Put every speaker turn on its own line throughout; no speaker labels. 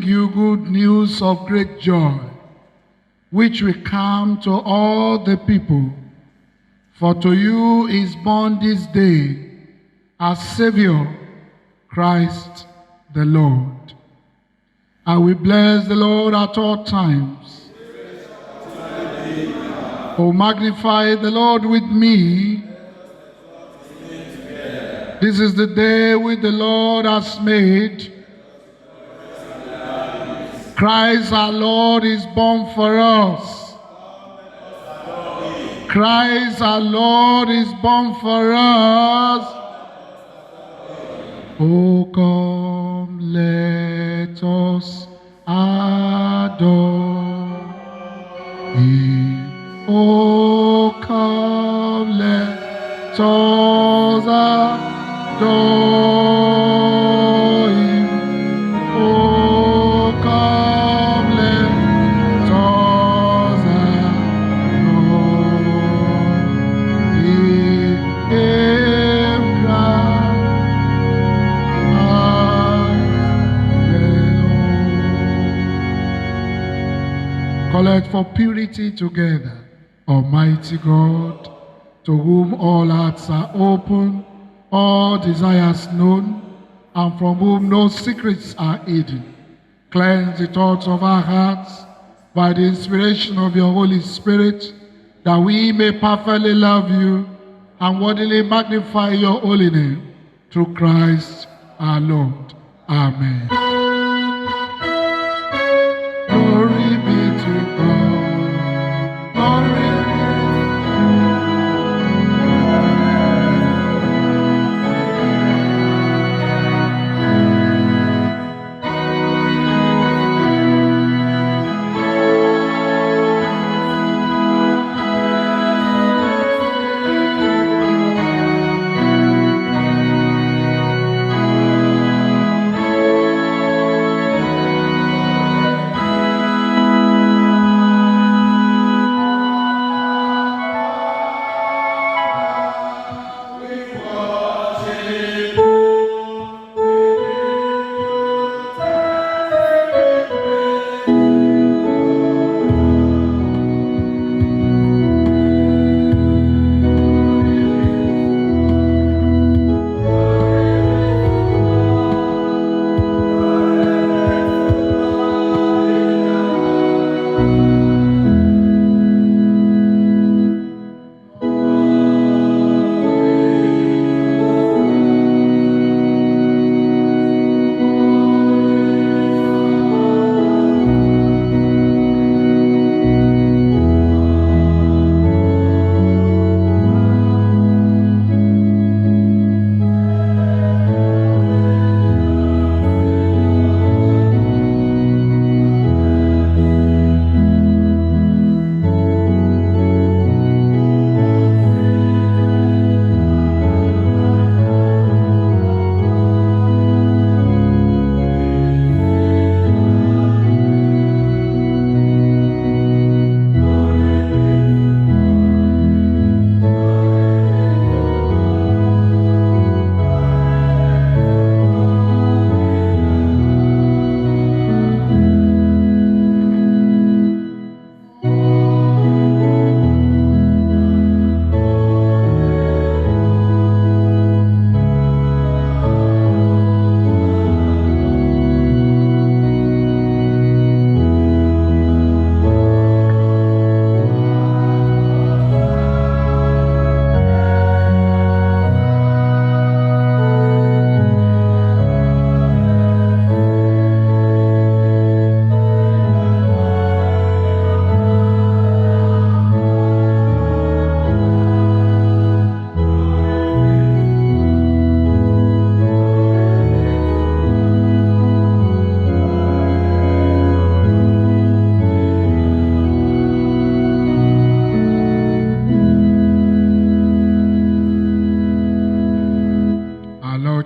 bring you good news of great joy, which will come to all the people. For to you is born this day our Savior, Christ the Lord. I will bless the Lord at all times. Oh, magnify the Lord with me. This is the day which the Lord has made. Christ our Lord is born for us. Christ our Lord is born for us. Oh, come, let us adore Him. Oh, come, let us adore Him. Oh, come, let us adore Him. Collect for purity together, Almighty God, to whom all hearts are open, all desires known, and from whom no secrets are hidden. Cleanse the thoughts of our hearts by the inspiration of your Holy Spirit, that we may perfectly love you and worthily magnify your holy name, through Christ our Lord. Amen. Glory be to God. Glory be to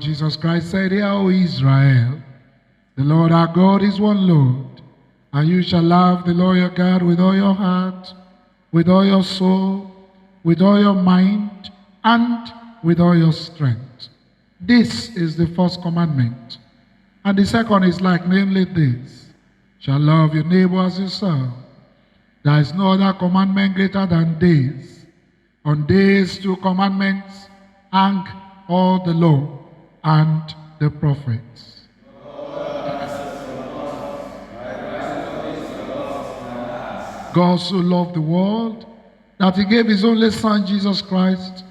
Jesus Christ said, "Hear, O Israel, the Lord our God is one Lord, and you shall love the Lord your God with all your heart, with all your soul, with all your mind, and with all your strength. This is the first commandment. And the second is like, namely this: shall love your neighbor as yourself. There is no other commandment greater than this. On these two commandments hang all the law and the prophets. God so loved the world that he gave his only Son, Jesus Christ,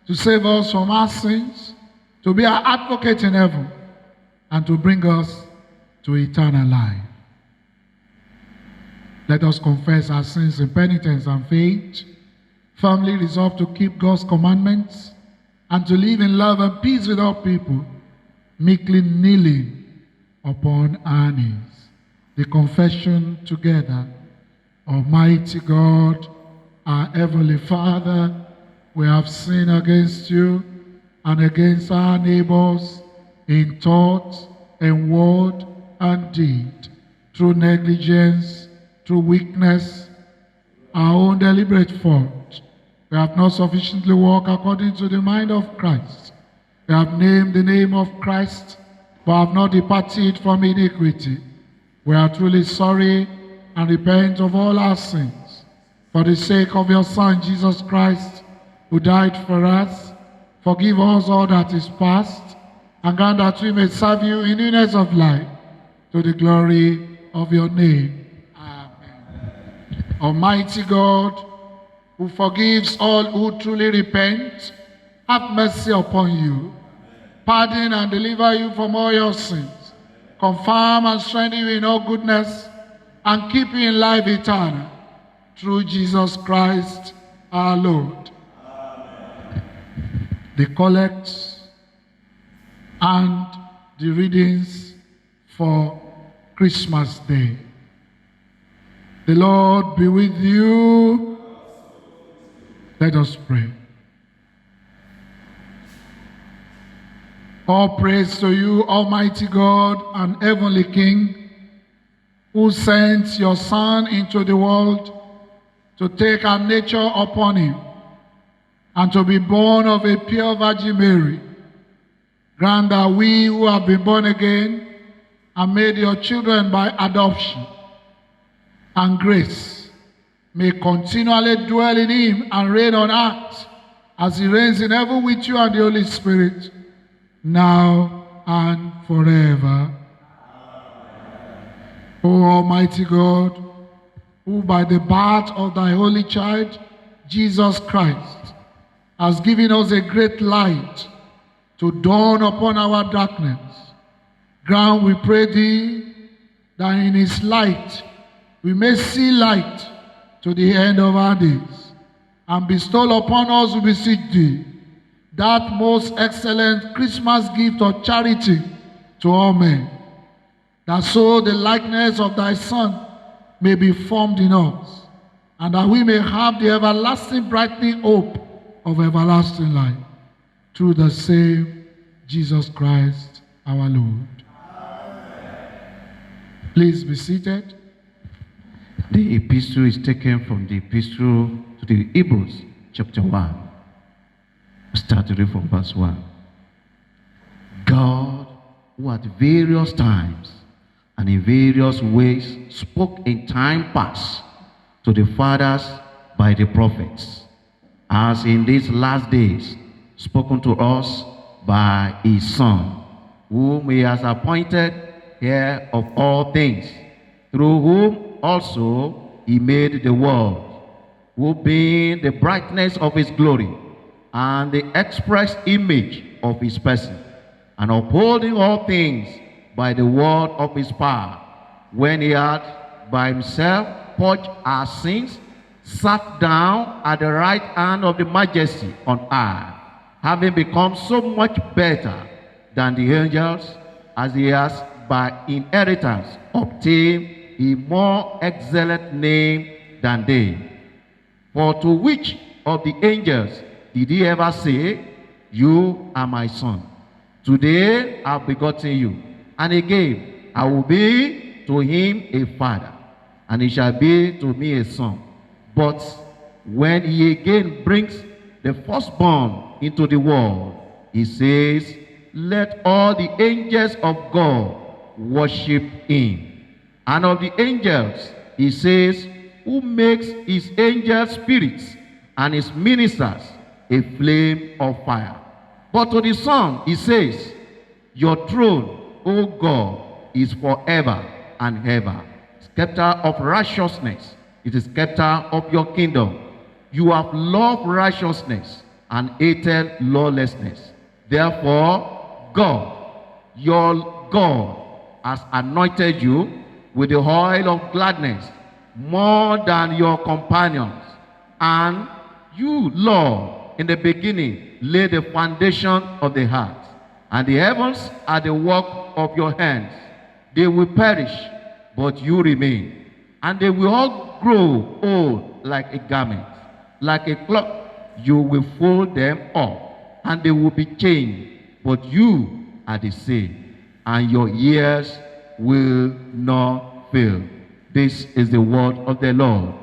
to save us from our sins, to be our advocate in heaven, and to bring us to eternal life. Let us confess our sins in penitence and faith, firmly resolve to keep God's commandments, and to live in love and peace with all people, meekly kneeling upon our knees. The confession together. Almighty God, our Heavenly Father, we have sinned against you and against our neighbors in thought and word and deed, through negligence, through weakness, our own deliberate fault. We have not sufficiently walked according to the mind of Christ. We have named the name of Christ, but have not departed from iniquity. We are truly sorry and repent of all our sins. For the sake of your Son, Jesus Christ, who died for us, forgive us all that is past, and grant that we may serve you in newness of life, to the glory of your name. Amen. Almighty God, who forgives all who truly repent, have mercy upon you, pardon and deliver you from all your sins, confirm and strengthen you in all goodness, and keep you in life eternal, through Jesus Christ our Lord. Amen. The collects and the readings for Christmas Day. The Lord be with you. Let us pray. All praise to you, Almighty God and Heavenly King, who sent your Son into the world to take our nature upon him and to be born of a pure Virgin Mary. Grant that we who have been born again and made your children by adoption and grace may continually dwell in him and reign on earth as he reigns in heaven with you and the Holy Spirit, now and forever. O Almighty God, who by the birth of thy holy child, Jesus Christ, has given us a great light to dawn upon our darkness, grant, we pray thee, that in his light we may see light to the end of our days, and bestow upon us, we beseech thee, that most excellent Christmas gift of charity to all men, that so the likeness of thy Son may be formed in us, and that we may have the everlasting brightening hope of everlasting life, through the same Jesus Christ our Lord. Amen. Please be seated.
The epistle is taken from the epistle to the Hebrews, chapter 1. Start to read from verse 1. God, who at various times and in various ways spoke in time past to the fathers by the prophets, has in these last days spoken to us by his Son, whom he has appointed heir of all things, through whom also he made the world, who being the brightness of his glory and the express image of his person, and upholding all things by the word of his power, when he had by himself purged our sins, sat down at the right hand of the majesty on earth, having become so much better than the angels, as he has by inheritance obtained a more excellent name than they. For to which of the angels did he ever say, you are my son, today I have begotten you? And again, I will be to him a father, and he shall be to me a son. But when he again brings the firstborn into the world, he says, let all the angels of God worship him. And of the angels, he says, who makes his angels spirits and his ministers a flame of fire. But to the Son, he says, your throne, O God, is forever and ever. Scepter of righteousness, it is scepter of your kingdom. You have loved righteousness and hated lawlessness. Therefore, God, your God, has anointed you with the oil of gladness more than your companions. And you, Lord, in the beginning laid the foundation of the heart. And the heavens are the work of your hands. They will perish, but you remain. And they will all grow old like a garment. Like a cloak, you will fold them up, and they will be changed. But you are the same, and your years will not fail. This is the word of the Lord.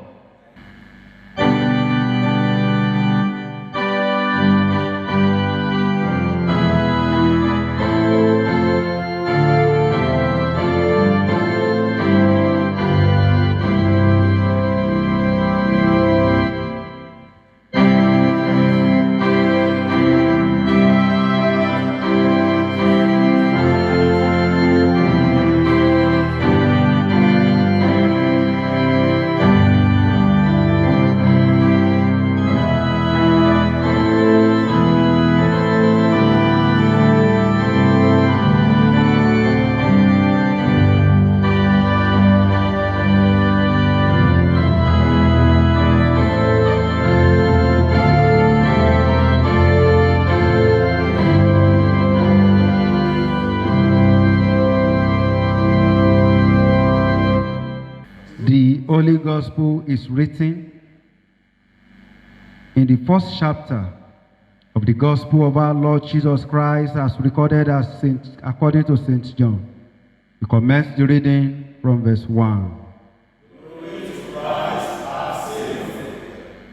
The Holy Gospel is written in the first chapter of the Gospel of our Lord Jesus Christ as recorded according to St. John. We commence the reading from verse 1.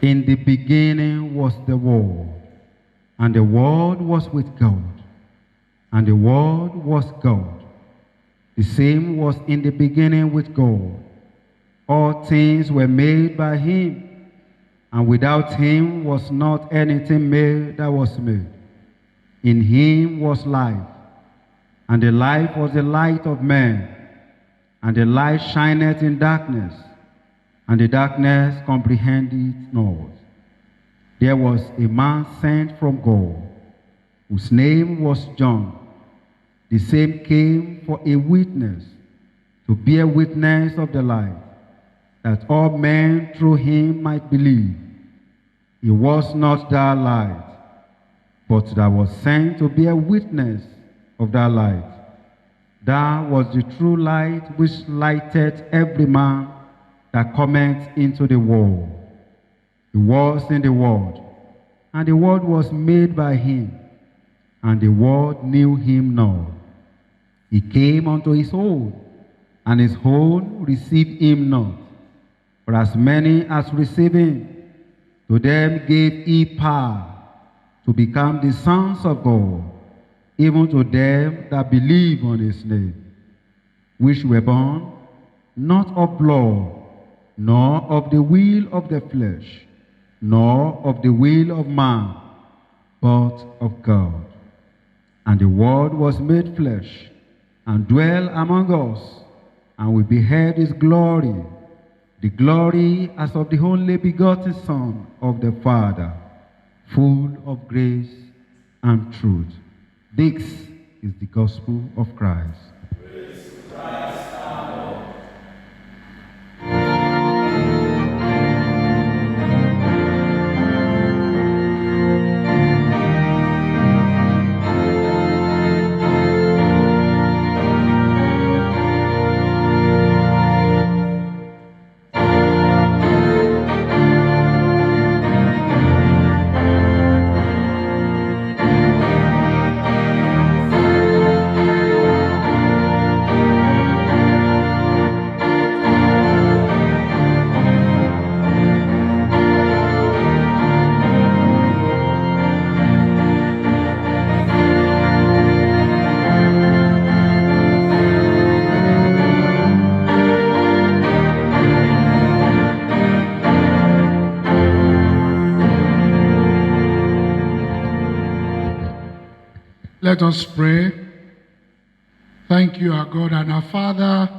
In the beginning was the Word, and the Word was with God, and the Word was God. The same was in the beginning with God. All things were made by him, and without him was not anything made that was made. In him was life, and the life was the light of men. And the light shineth in darkness, and the darkness comprehended it not. There was a man sent from God, whose name was John. The same came for a witness, to bear witness of the light, that all men through him might believe. He was not that light, but that was sent to bear witness of that light. That was the true light which lighteth every man that cometh into the world. He was in the world, and the world was made by him, and the world knew him not. He came unto his own, and his own received him not. For as many as received him, to them gave he power to become the sons of God, even to them that believe on his name, which were born not of blood, nor of the will of the flesh, nor of the will of man, but of God. And the Word was made flesh, and dwelt among us, and we beheld his glory, the glory as of the only begotten Son of the Father, full of grace and truth. This is the gospel of Christ.
Praise Christ our Lord.
Let us pray. Thank you, our God and our Father,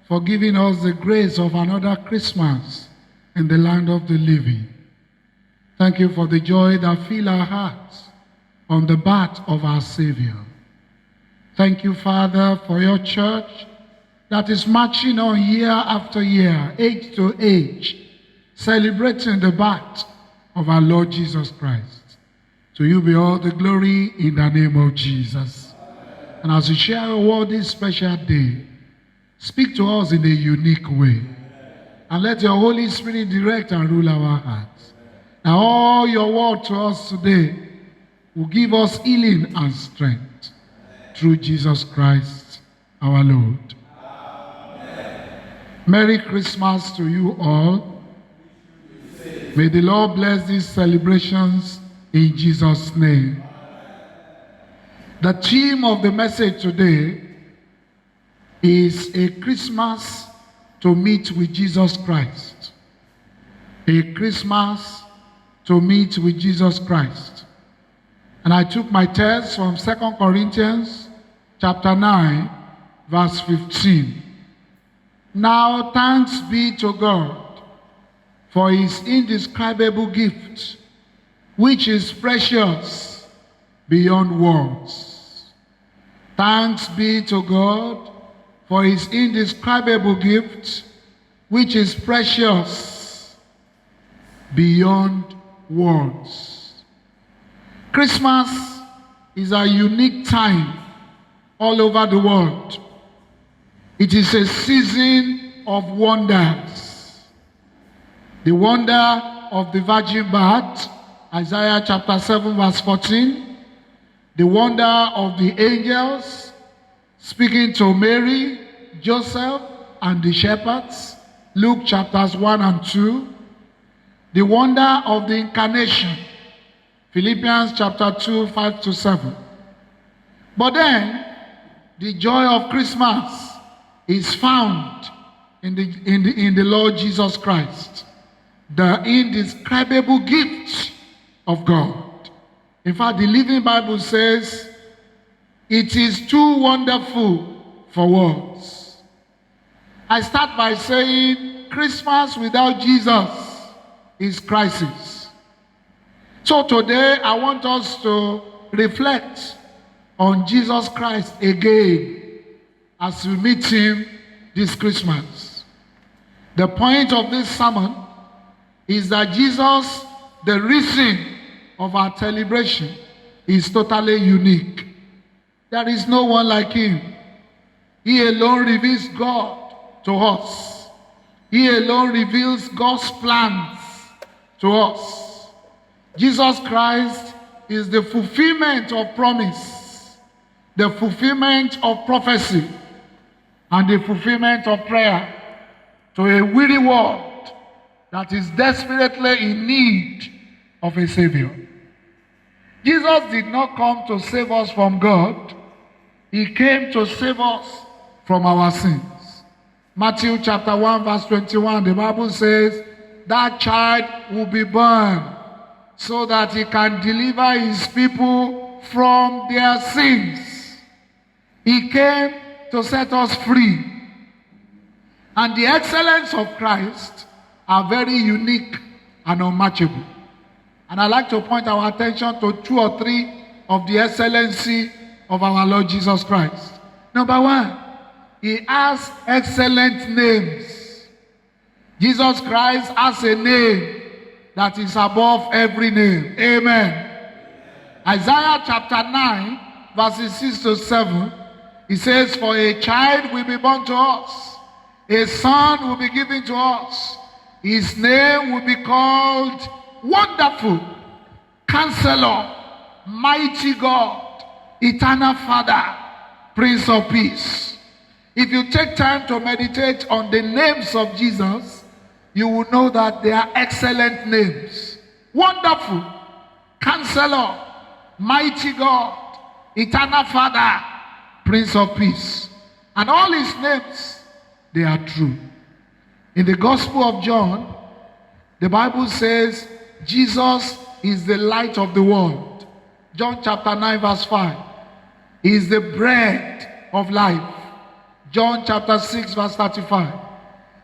for giving us the grace of another Christmas in the land of the living. Thank you for the joy that fills our hearts on the birth of our Savior. Thank you, Father, for your church that is marching on year after year, age to age, celebrating the birth of our Lord Jesus Christ. To you be all the glory in the name of Jesus. And as we share a word this special day, speak to us in a unique way. And let your Holy Spirit direct and rule our hearts. Now all your word to us today will give us healing and strength. Through Jesus Christ, our Lord. Amen. Merry Christmas to you all. May the Lord bless these celebrations in Jesus' name. The theme of the message today is a Christmas to meet with Jesus Christ. A Christmas to meet with Jesus Christ. And I took my text from 2 Corinthians chapter 9, verse 15. Now thanks be to God for his indescribable gift, which is precious beyond words. Thanks be to God for his indescribable gift, which is precious beyond words. Christmas is a unique time all over the world. It is a season of wonders. The wonder of the virgin birth, Isaiah chapter 7 verse 14. The wonder of the angels speaking to Mary, Joseph, and the shepherds, Luke chapters 1 and 2. The wonder of the incarnation, Philippians chapter 2, 5 to 7. But then, the joy of Christmas is found in the Lord Jesus Christ, the indescribable gift of God. In fact, the Living Bible says, it is too wonderful for words. I start by saying, Christmas without Jesus is crisis. So today, I want us to reflect on Jesus Christ again as we meet him this Christmas. The point of this sermon is that Jesus, the reason of our celebration, is totally unique. There is no one like him. He alone reveals God to us. He alone reveals God's plans to us. Jesus Christ is the fulfillment of promise, the fulfillment of prophecy, and the fulfillment of prayer to a weary world that is desperately in need of a Savior. Jesus did not come to save us from God. He came to save us from our sins. Matthew chapter 1 verse 21, the Bible says, that child will be born so that he can deliver his people from their sins. He came to set us free. And the excellence of Christ are very unique and unmatchable. And I'd like to point our attention to 2 or 3 of the excellency of our Lord Jesus Christ. Number 1, he has excellent names. Jesus Christ has a name that is above every name. Amen. Isaiah chapter 9, verses 6 to 7, it says, for a child will be born to us, a son will be given to us. His name will be called Wonderful, Counselor, Mighty God, Eternal Father, Prince of Peace. If you take time to meditate on the names of Jesus, you will know that they are excellent names. Wonderful, Counselor, Mighty God, Eternal Father, Prince of Peace. And all his names, they are true. In the Gospel of John, the Bible says Jesus is the light of the world. John chapter 9 verse 5. He is the bread of life. John chapter 6 verse 35.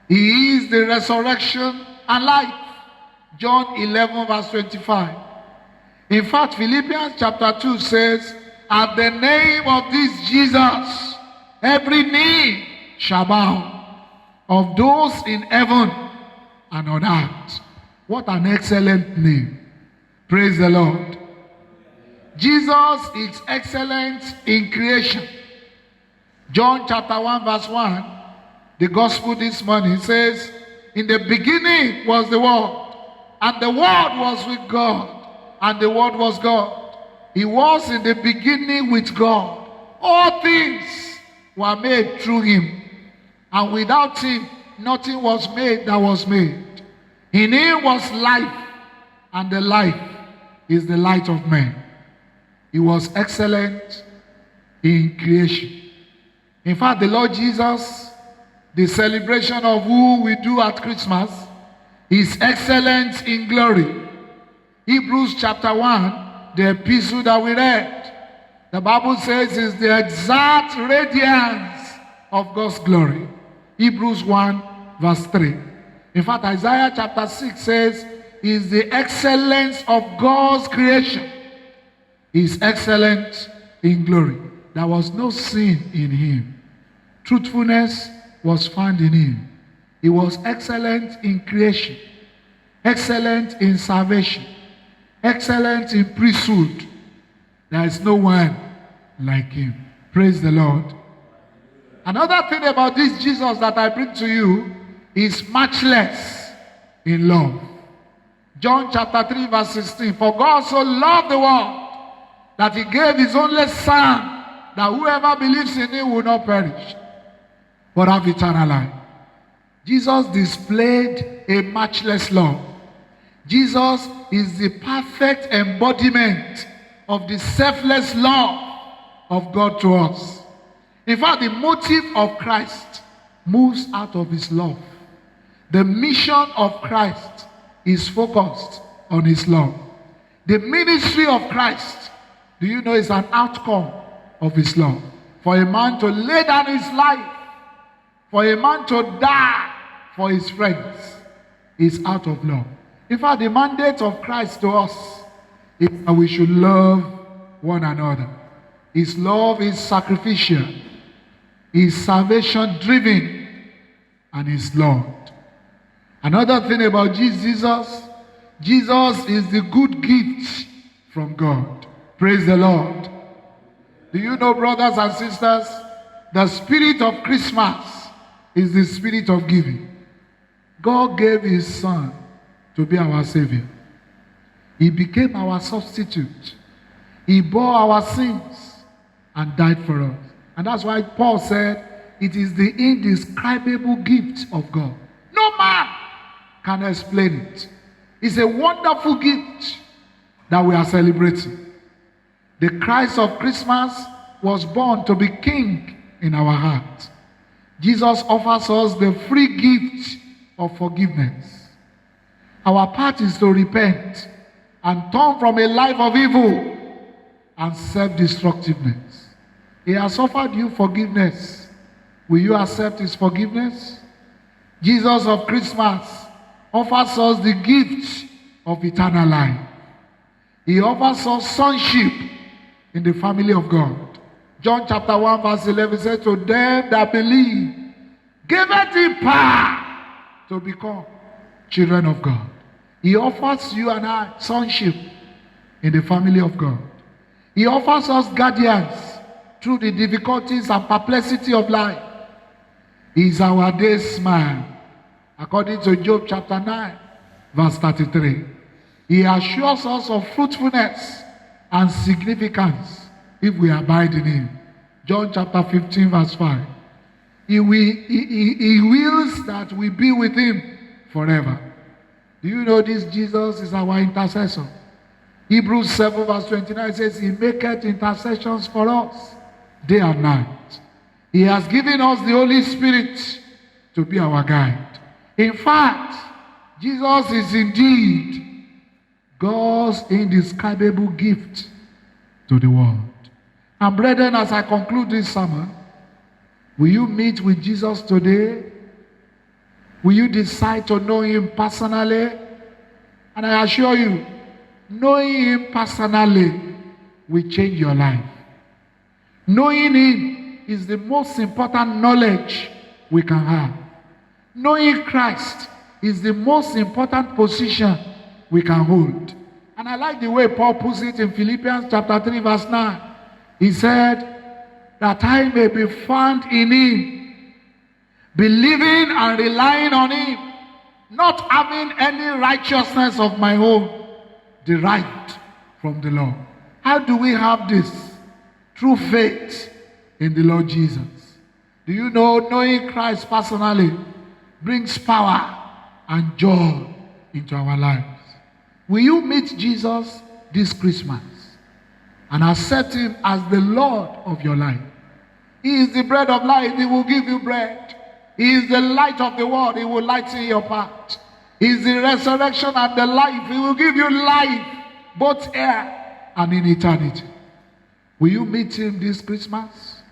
He is the resurrection and life. John 11 verse 25. In fact, Philippians chapter 2 says, at the name of this Jesus, every knee shall bow, of those in heaven and on earth. What an excellent name. Praise the Lord. Jesus is excellent in creation. John chapter 1 verse 1, the gospel this morning says, in the beginning was the Word, and the Word was with God, and the Word was God. He was in the beginning with God. All things were made through him, and without him nothing was made that was made. In him was life, and the life is the light of men. He was excellent in creation. In fact, the Lord Jesus, the celebration of who we do at Christmas, is excellent in glory. Hebrews chapter 1, the epistle that we read, the Bible says is the exact radiance of God's glory. Hebrews 1 verse 3. In fact, Isaiah chapter 6 says is the excellence of God's creation. He is excellent in glory. There was no sin in him. Truthfulness was found in him. He was excellent in creation, excellent in salvation, excellent in priesthood. There is no one like him. Praise the Lord. Another thing about this Jesus that I bring to you is matchless in love. John chapter 3 verse 16. For God so loved the world that he gave his only Son, that whoever believes in him will not perish, but have eternal life. Jesus displayed a matchless love. Jesus is the perfect embodiment of the selfless love of God to us. In fact, the motive of Christ moves out of his love. The mission of Christ is focused on his love. The ministry of Christ, do you know, is an outcome of his love. For a man to lay down his life, for a man to die for his friends, is out of love. In fact, the mandate of Christ to us is that we should love one another. His love is sacrificial, his salvation driven, and his Lord. Another thing about Jesus, Jesus is the good gift from God. Praise the Lord. Do you know, brothers and sisters, the spirit of Christmas is the spirit of giving. God gave his Son to be our Savior. He became our substitute. He bore our sins and died for us. And that's why Paul said, it is the indescribable gift of God. No man can explain it. It's a wonderful gift that we are celebrating. The Christ of Christmas was born to be king in our hearts. Jesus offers us the free gift of forgiveness. Our part is to repent and turn from a life of evil and self-destructiveness. He has offered you forgiveness. Will you accept his forgiveness? Jesus of Christmas offers us the gift of eternal life. He offers us sonship in the family of God. John chapter 1 verse 11 says, to them that believe, giveth him power to become children of God. He offers you and I sonship in the family of God. He offers us guardians through the difficulties and perplexity of life. He is our day smile, according to Job chapter 9 verse 33. He assures us of fruitfulness and significance if we abide in him. John chapter 15 verse 5. He wills that we be with him forever. Do you know this Jesus is our intercessor? Hebrews 7 verse 29 says, he maketh intercessions for us day and night. He has given us the Holy Spirit to be our guide. In fact, Jesus is indeed God's indescribable gift to the world. And brethren, as I conclude this sermon, will you meet with Jesus today? Will you decide to know him personally? And I assure you, knowing him personally will change your life. Knowing him is the most important knowledge we can have. Knowing Christ is the most important position we can hold. And I like the way Paul puts it in Philippians chapter 3 verse 9. He said, that I may be found in him, believing and relying on him, not having any righteousness of my own, derived from the Lord. How do we have this? Through faith in the Lord Jesus. Do you know, knowing Christ personally brings power and joy into our lives? Will you meet Jesus this Christmas and accept him as the Lord of your life? He is the bread of life. He will give you bread. He is the light of the world. He will lighten your path. He is the resurrection and the life. He will give you life, both here and in eternity. Will you meet him this Christmas?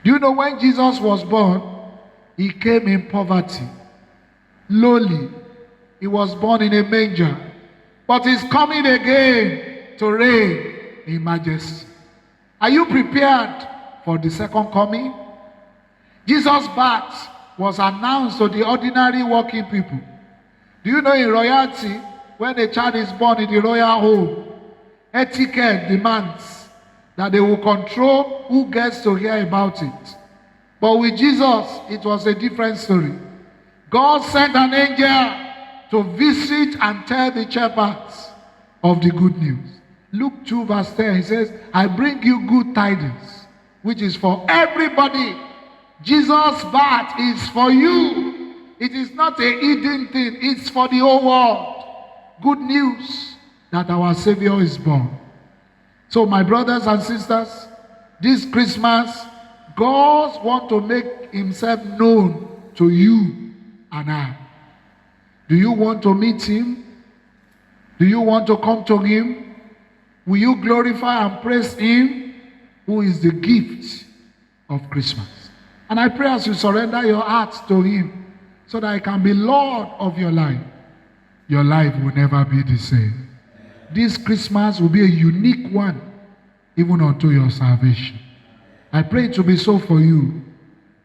Do you know when Jesus was born, he came in poverty, lowly. He was born in a manger. But he's coming again to reign in majesty. Are you prepared for the second coming? Jesus' birth was announced to the ordinary working people. Do you know, in royalty, when a child is born in the royal home, etiquette demands that they will control who gets to hear about it. But with Jesus, it was a different story. God sent an angel to visit and tell the shepherds of the good news. Luke 2 verse 10, he says, I bring you good tidings, which is for everybody. Jesus' birth is for you. It is not a hidden thing. It's for the whole world. Good news that our Savior is born. So my brothers and sisters, this Christmas, God wants to make himself known to you and I. Do you want to meet him? Do you want to come to him? Will you glorify and praise him, who is the gift of Christmas? And I pray as you surrender your heart to him, so that he can be Lord of your life will never be the same. This Christmas will be a unique one, even unto your salvation. I pray it to be so for you,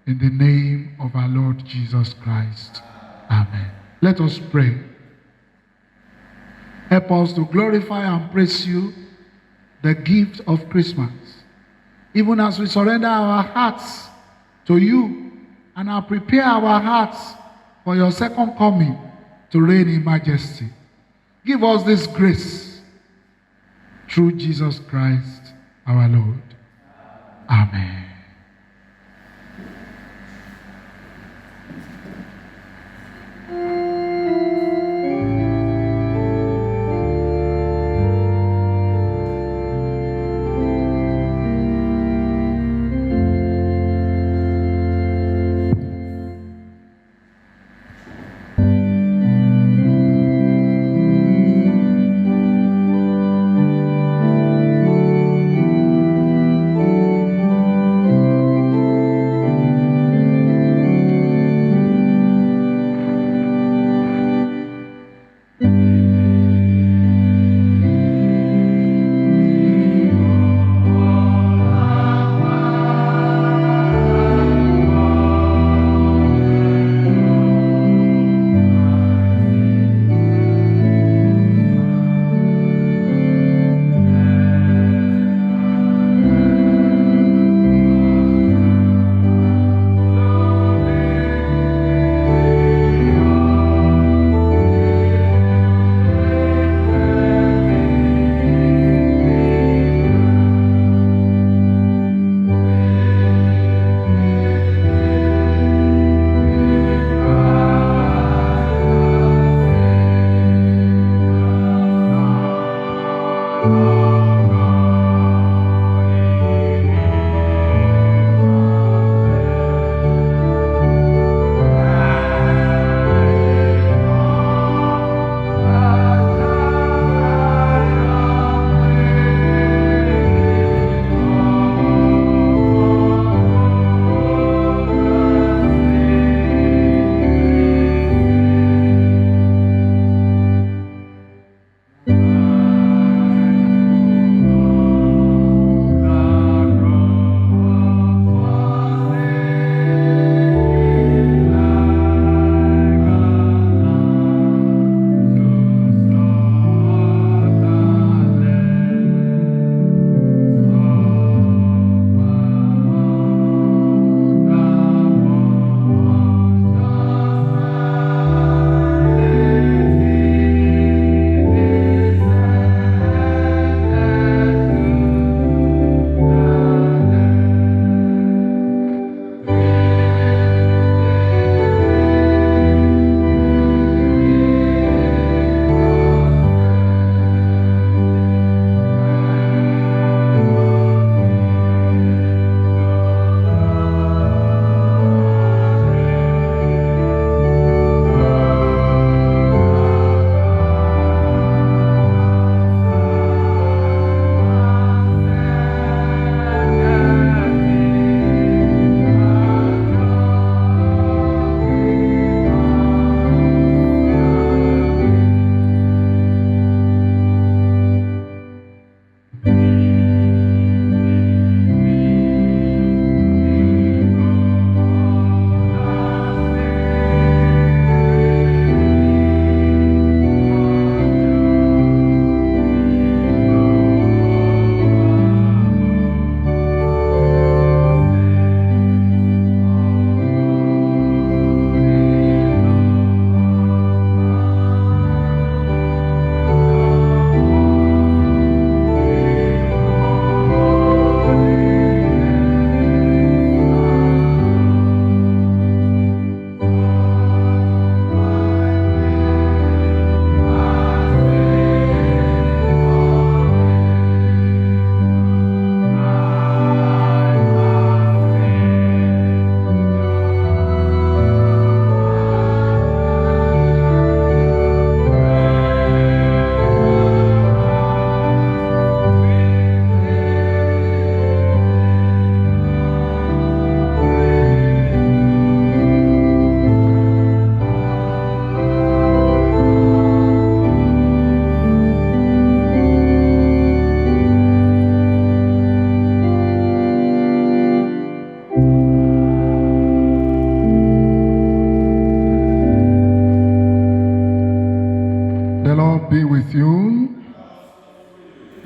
in the name of our Lord Jesus Christ. Amen. Let us pray. Help us to glorify and praise you, the gift of Christmas, even as we surrender our hearts to you and prepare our hearts for your second coming to reign in majesty. Give us this grace through Jesus Christ our Lord. Amen.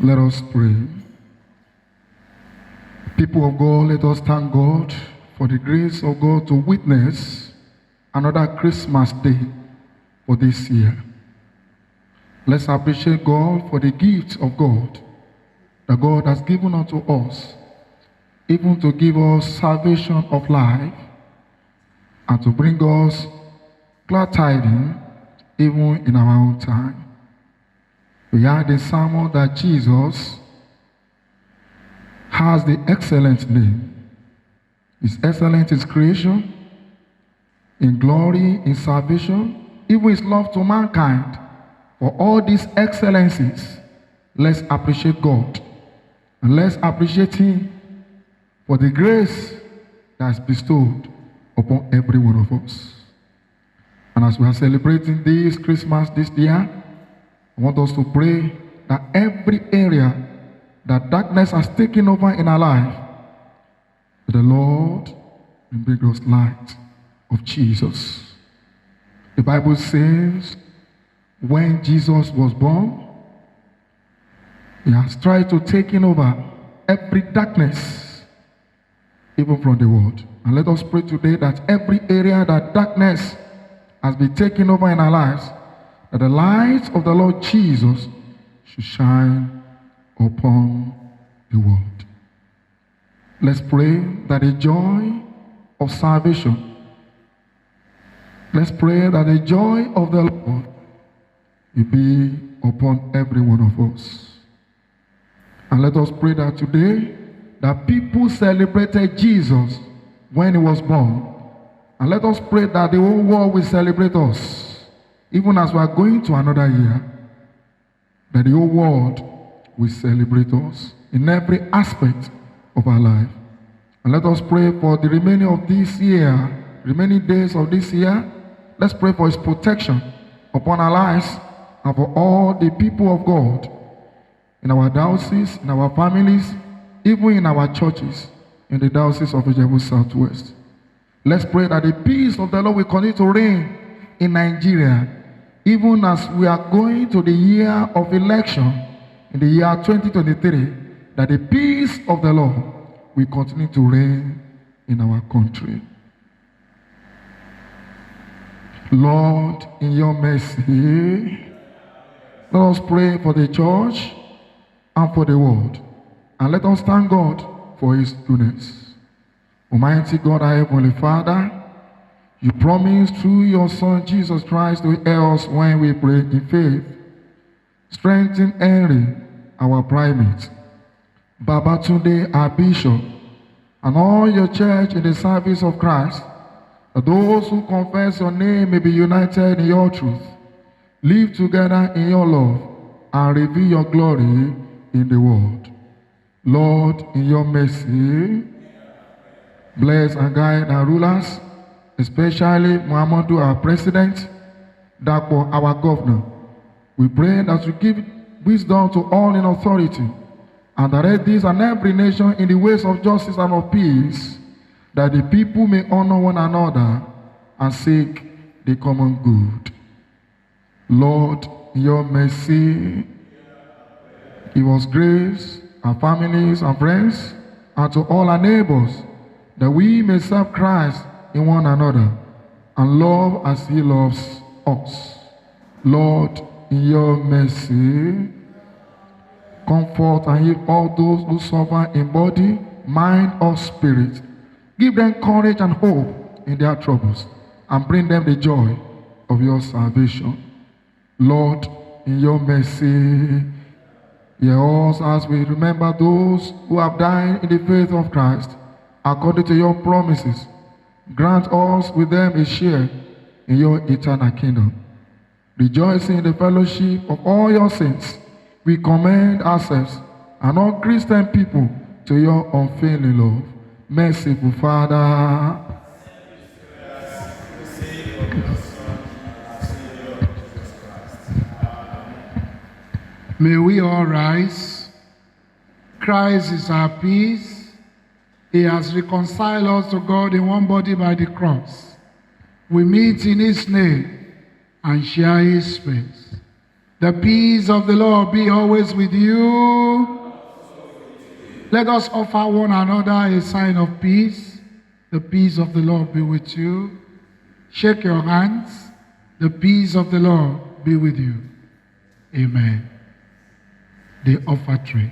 Let us pray. People of God, let us thank God for the grace of God to witness another Christmas day for this year. Let's appreciate God for the gift of God that God has given unto us, even to give us salvation of life and to bring us glad tidings even in our own time. We heard in sermon that Jesus has the excellent name. He's excellent in creation, in glory, in salvation, even his love to mankind. For all these excellencies, let's appreciate God. And let's appreciate him for the grace that is bestowed upon every one of us. And as we are celebrating this Christmas this year, I want us to pray that every area that darkness has taken over in our life, the Lord will bring us light of Jesus. The Bible says, when Jesus was born, he has tried to take over every darkness, even from the world. And let us pray today that every area that darkness has been taken over in our lives, that the light of the Lord Jesus should shine upon the world. Let's pray that the joy of salvation, let's pray that the joy of the Lord will be upon every one of us. And let us pray that today, that people celebrated Jesus when he was born. And let us pray that the whole world will celebrate us, even as we are going to another year, that the whole world will celebrate us in every aspect of our life. And let us pray for the remaining of this year, remaining days of this year. Let's pray for his protection upon our lives and for all the people of God in our diocese, in our families, even in our churches, in the Diocese of Ijebu Southwest. Let's pray that the peace of the Lord will continue to reign in Nigeria, even as we are going to the year of election, in the year 2023, that the peace of the Lord will continue to reign in our country. Lord, in your mercy, let us pray for the church and for the world. And let us thank God for his goodness. Almighty God, our Heavenly Father, you promised through your Son Jesus Christ to help us when we pray in faith. Strengthen Henry, our primate, Babatunde, our bishop, and all your church in the service of Christ, that those who confess your name may be united in your truth, live together in your love, and reveal your glory in the world. Lord, in your mercy, bless and guide our rulers, especially Muhammadu, our president, Dapo, our governor. We pray that you give wisdom to all in authority, and direct this and every nation in the ways of justice and of peace, that the people may honor one another and seek the common good. Lord, in your mercy, give us grace, our families and friends, and to all our neighbors, that we may serve Christ in one another and love as he loves us. Lord, in your mercy, comfort and heal all those who suffer in body, mind, or spirit. Give them courage and hope in their troubles, and bring them the joy of your salvation. Lord, in your mercy, hear us as we remember those who have died in the faith of Christ, according to your promises. Grant us with them a share in your eternal kingdom. Rejoicing in the fellowship of all your saints, we commend ourselves and all Christian people to your unfailing love. Merciful Father,
may we all rise. Christ is our peace. He has reconciled us to God in one body by the cross. We meet in his name and share his space.
The peace of the Lord be always with you. Let us offer one another a sign of peace. The peace of the Lord be with you. Shake your hands. The peace of the Lord be with you. Amen. The offertory.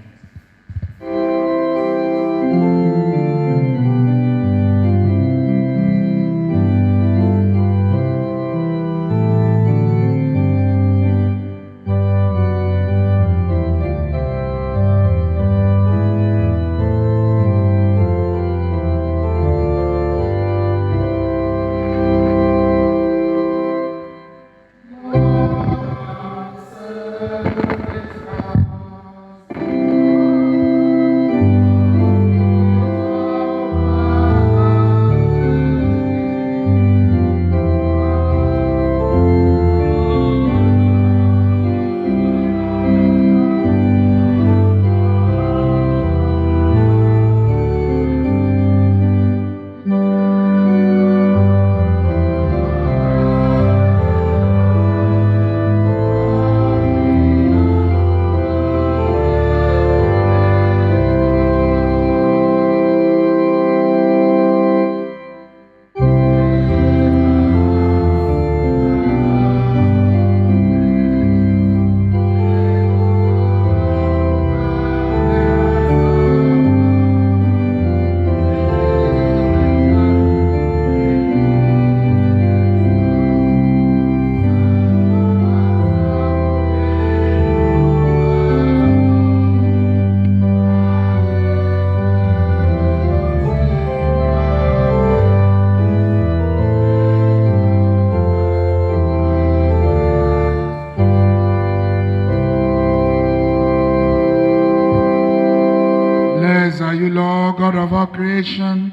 Are you, Lord, God of all creation?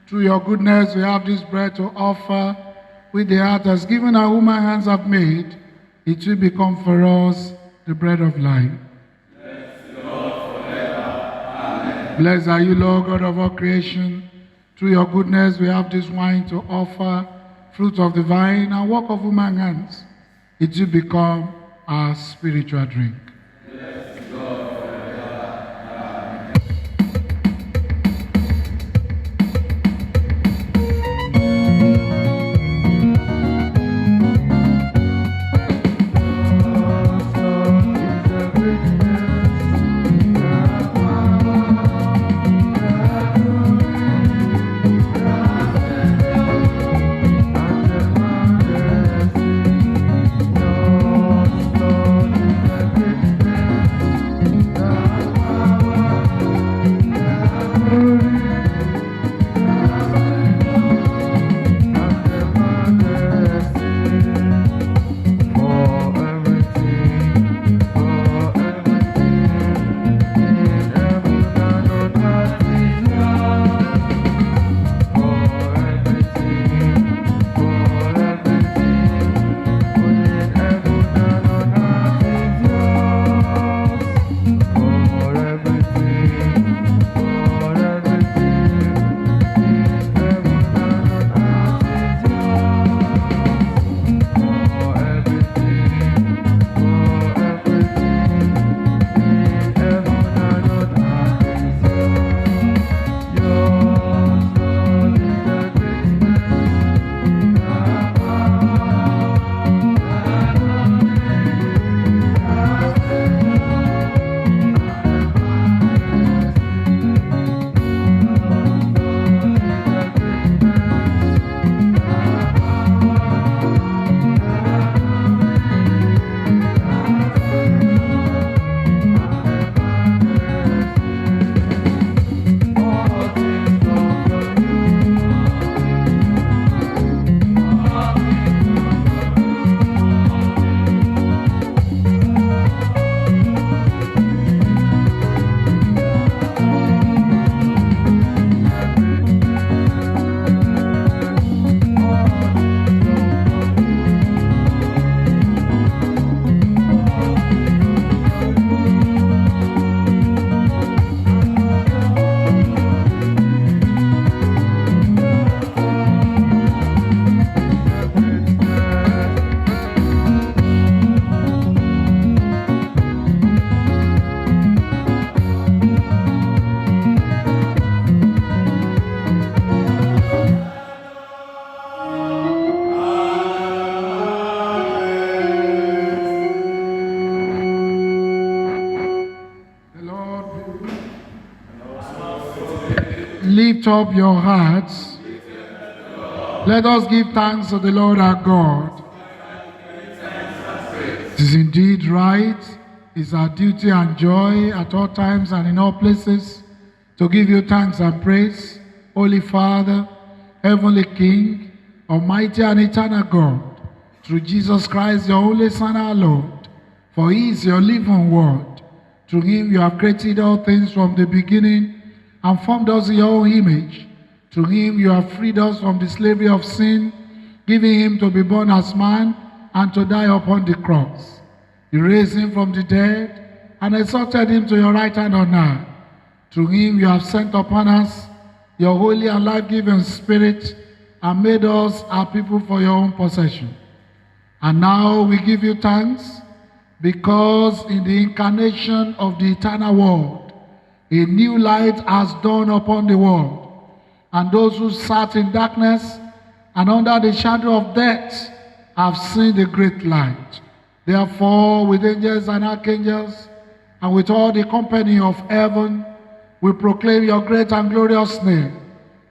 Through your goodness, we have this bread to offer, which the heart has given and human hands have made. It will become for us the bread of life. Blessed are you, Lord, God of all creation. Through your goodness, we have this wine to offer, fruit of the vine and work of human hands. It will become our spiritual drink. lift up your hearts. Let us give thanks to the Lord our God. It is indeed right, it's our duty and joy at all times and in all places to give you thanks and praise, Holy Father, Heavenly King, Almighty and eternal God, through Jesus Christ, your only Son, our Lord. For he is your living word. Through him you have created all things from the beginning and formed us in your own image. Through him you have freed us from the slavery of sin, giving him to be born as man and to die upon the cross. You raised him from the dead and exalted him to your right hand on high. Through him you have sent upon us your holy and life-giving Spirit and made us a people for your own possession. And now we give you thanks because in the incarnation of the eternal world, a new light has dawned upon the world, and those who sat in darkness and under the shadow of death have seen the great light. Therefore, with angels and archangels, and with all the company of heaven, we proclaim your great and glorious name,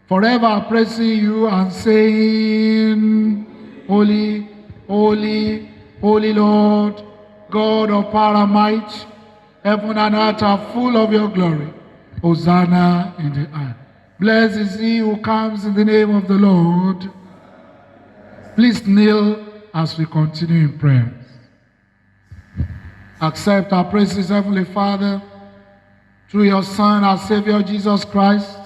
forever praising you and saying, Holy, holy, holy Lord, God of power and might, heaven and earth are full of your glory. Hosanna in the high. Blessed is he who comes in the name of the Lord. Please kneel as we continue in prayer. Accept our praises, Heavenly Father, through your Son, our Savior, Jesus Christ.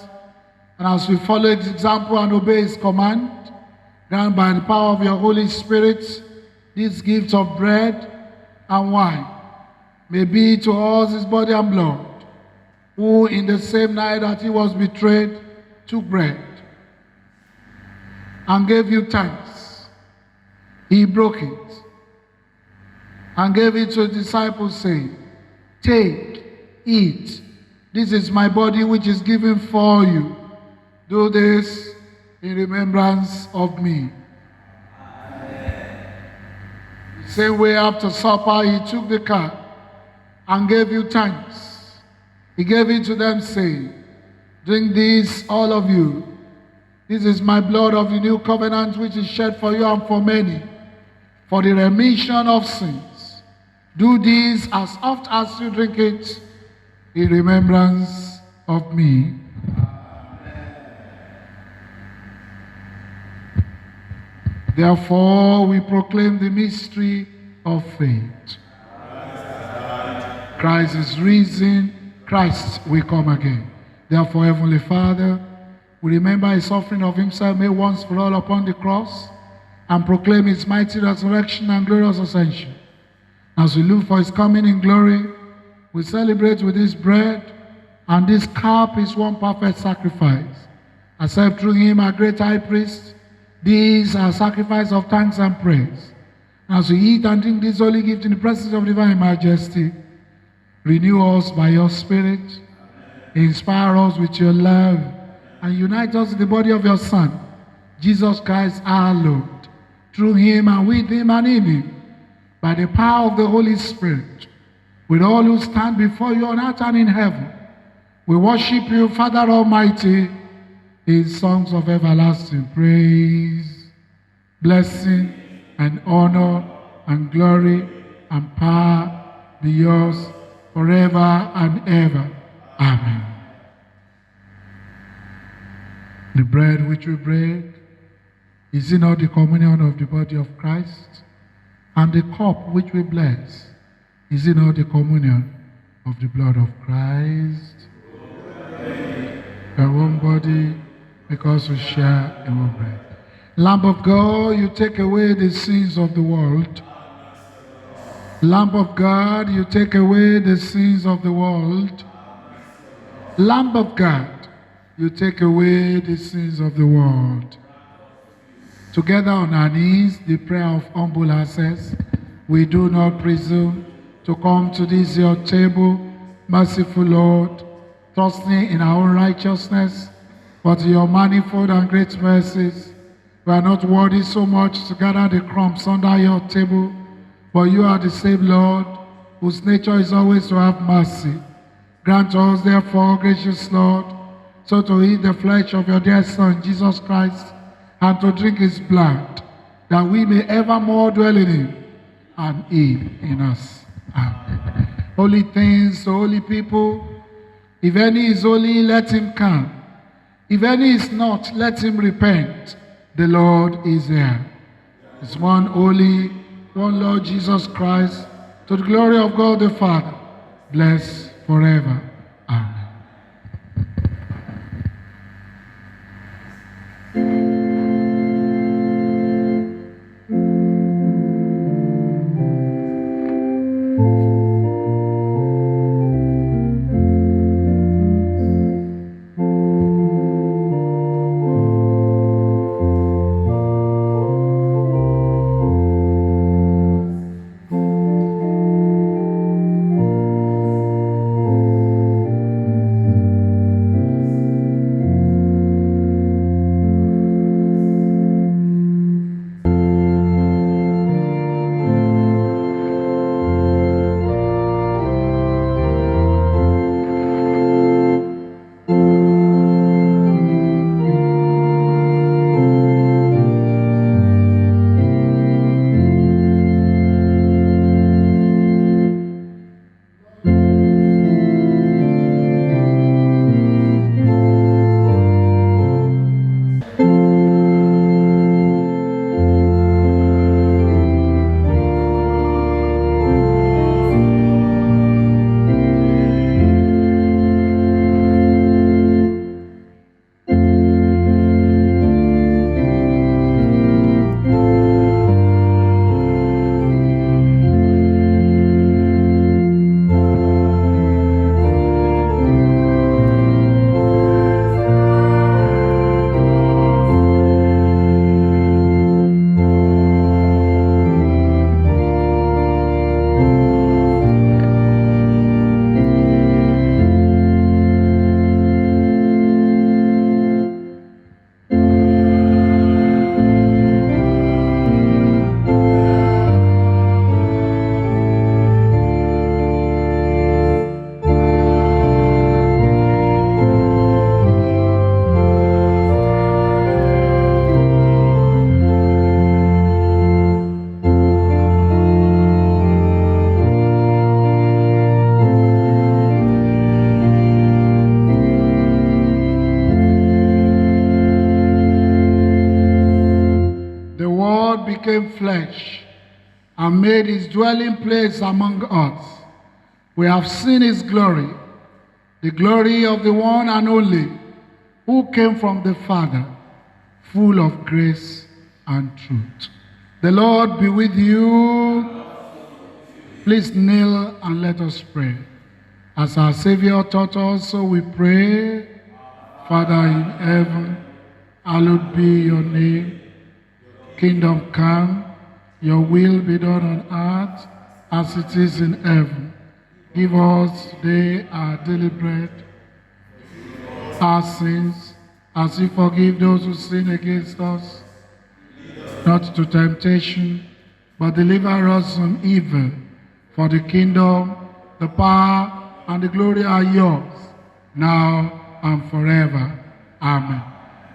And as we follow his example and obey his command, grant by the power of your Holy Spirit, these gifts of bread and wine may be to us his body and blood, who in the same night that he was betrayed took bread and gave you thanks. He broke it and gave it to the disciples, saying, Take, eat. This is my body which is given for you. Do this in remembrance of me. Amen. The same way after supper, he took the cup and gave you thanks. He gave it to them, saying, Drink this, all of you. This is my blood of the new covenant, which is shed for you and for many, for the remission of sins. Do this as oft as you drink it in remembrance of me. Therefore, we proclaim the mystery of faith. Christ is risen. Christ will come again. Therefore, Heavenly Father, we remember his offering of himself made once for all upon the cross and proclaim his mighty resurrection and glorious ascension. As we look for his coming in glory, we celebrate with this bread, and this cup is one perfect sacrifice. Accept through him our great high priest, these are sacrifice of thanks and praise. As we eat and drink this holy gift in the presence of divine majesty, renew us by your Spirit, inspire us with your love, and unite us in the body of your Son, Jesus Christ our Lord. Through him and with him and in him, by the power of the Holy Spirit, with all who stand before you on earth and in heaven, we worship you, Father Almighty, in songs of everlasting praise, blessing and honor and glory and power be yours forever and ever. Amen. The bread which we break, is it not the communion of the body of Christ? And the cup which we bless, is it not the communion of the blood of Christ? Our one body, because we share in one bread. Lamb of God, you take away the sins of the world. Lamb of God, you take away the sins of the world. Lamb of God, you take away the sins of the world. Together on our knees, the prayer of humble access, we do not presume to come to this your table, merciful Lord, trusting in our own righteousness, but in your manifold and great mercies. We are not worthy so much to gather the crumbs under your table, but you are the same Lord, whose nature is always to have mercy. Grant us, therefore, gracious Lord, so to eat the flesh of your dear Son, Jesus Christ, and to drink his blood, that we may evermore dwell in him and he in us. Amen. Holy things, holy people, if any is holy, let him come. If any is not, let him repent. The Lord is here. It's one holy, one Lord Jesus Christ, to the glory of God the Father, blessed forever. Amen. Became flesh and made his dwelling place among us. We have seen his glory, the glory of the one and only, who came from the Father, full of grace and truth. The Lord be with you. Please kneel and let us pray. As our Savior taught us, so we pray. Father in heaven, hallowed be your name. Kingdom come, your will be done on earth as it is in heaven. Give us today our daily bread. Our sins, as we forgive those who sin against us. Not to temptation, but deliver us from evil. For the kingdom, the power, and the glory are yours, now and forever. Amen.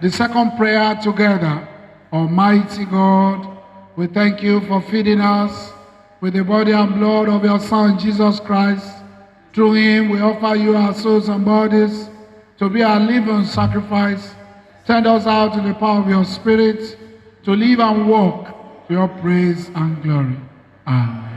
The second prayer together. Almighty God, we thank you for feeding us with the body and blood of your Son, Jesus Christ. Through him, we offer you our souls and bodies to be a living sacrifice. Send us out in the power of your Spirit to live and walk to your praise and glory. Amen.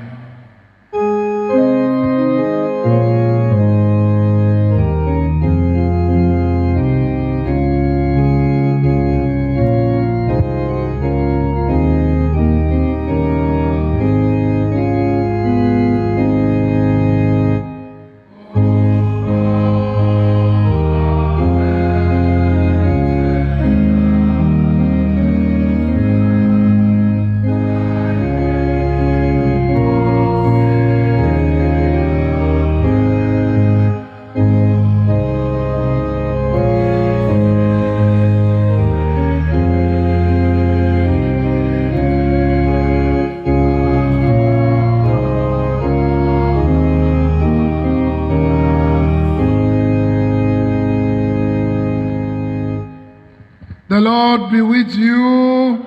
The Lord be with you.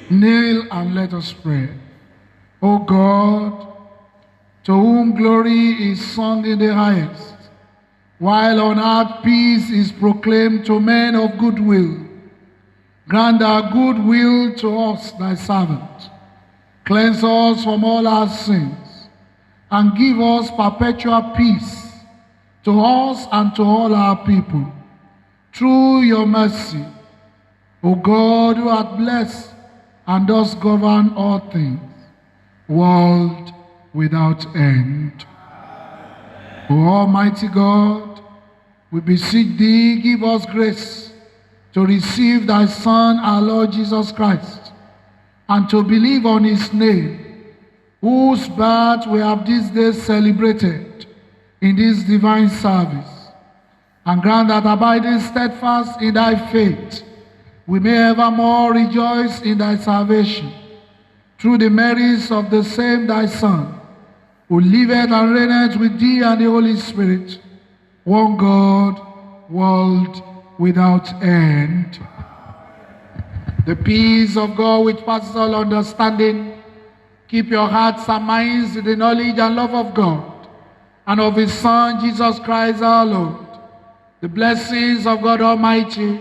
Kneel and let us pray. O God, to whom glory is sung in the highest, while on earth peace is proclaimed to men of good will, grant thy good will to us, thy servant. Cleanse us from all our sins, and give us perpetual peace to us and to all our people. Through your mercy, O God, who art blessed and dost govern all things, world without end. O Almighty God, we beseech thee, give us grace to receive thy Son, our Lord Jesus Christ, and to believe on his name, whose birth we have this day celebrated in this divine service. And grant that, abiding steadfast in thy faith, we may evermore rejoice in thy salvation, through the merits of the same thy Son, who liveth and reigneth with thee and the Holy Spirit, one God, world without end. The peace of God which passes all understanding, keep your hearts and minds in the knowledge and love of God and of his Son, Jesus Christ our Lord. The blessings of God Almighty,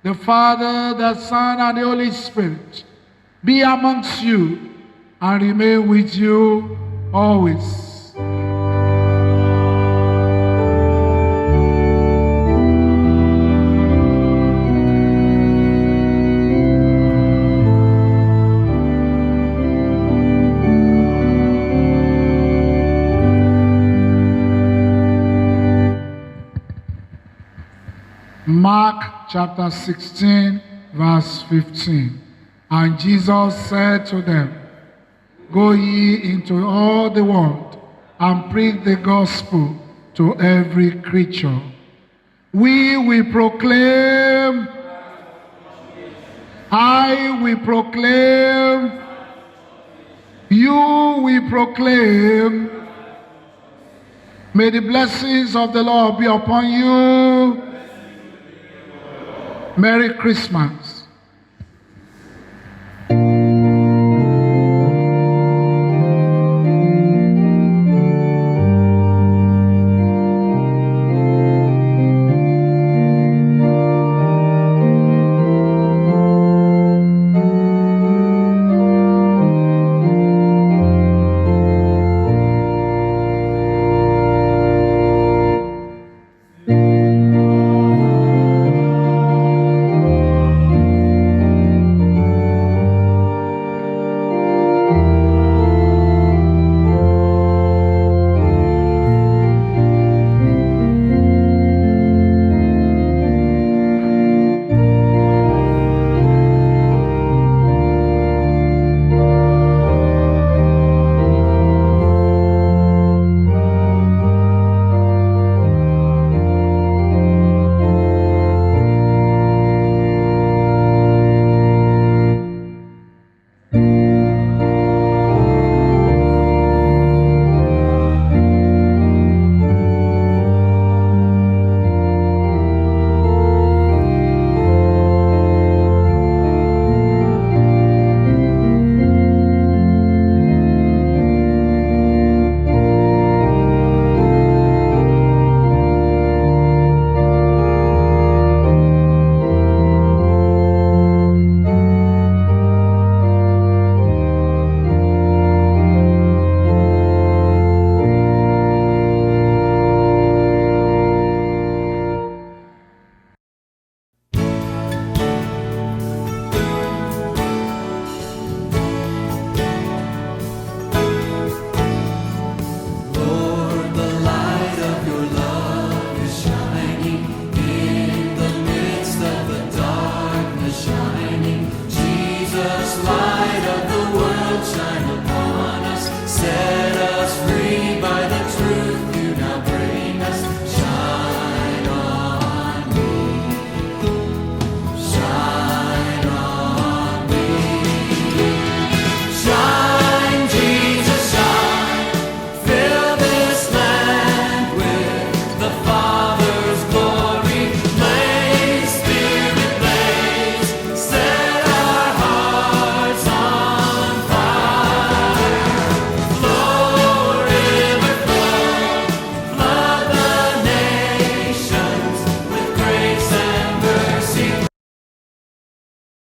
the Father, the Son, and the Holy Spirit be amongst you and remain with you always. Mark chapter 16, verse 15. And Jesus said to them, Go ye into all the world and preach the gospel to every creature. We will proclaim, I will proclaim, you will proclaim. May the blessings of the Lord be upon you. Merry Christmas.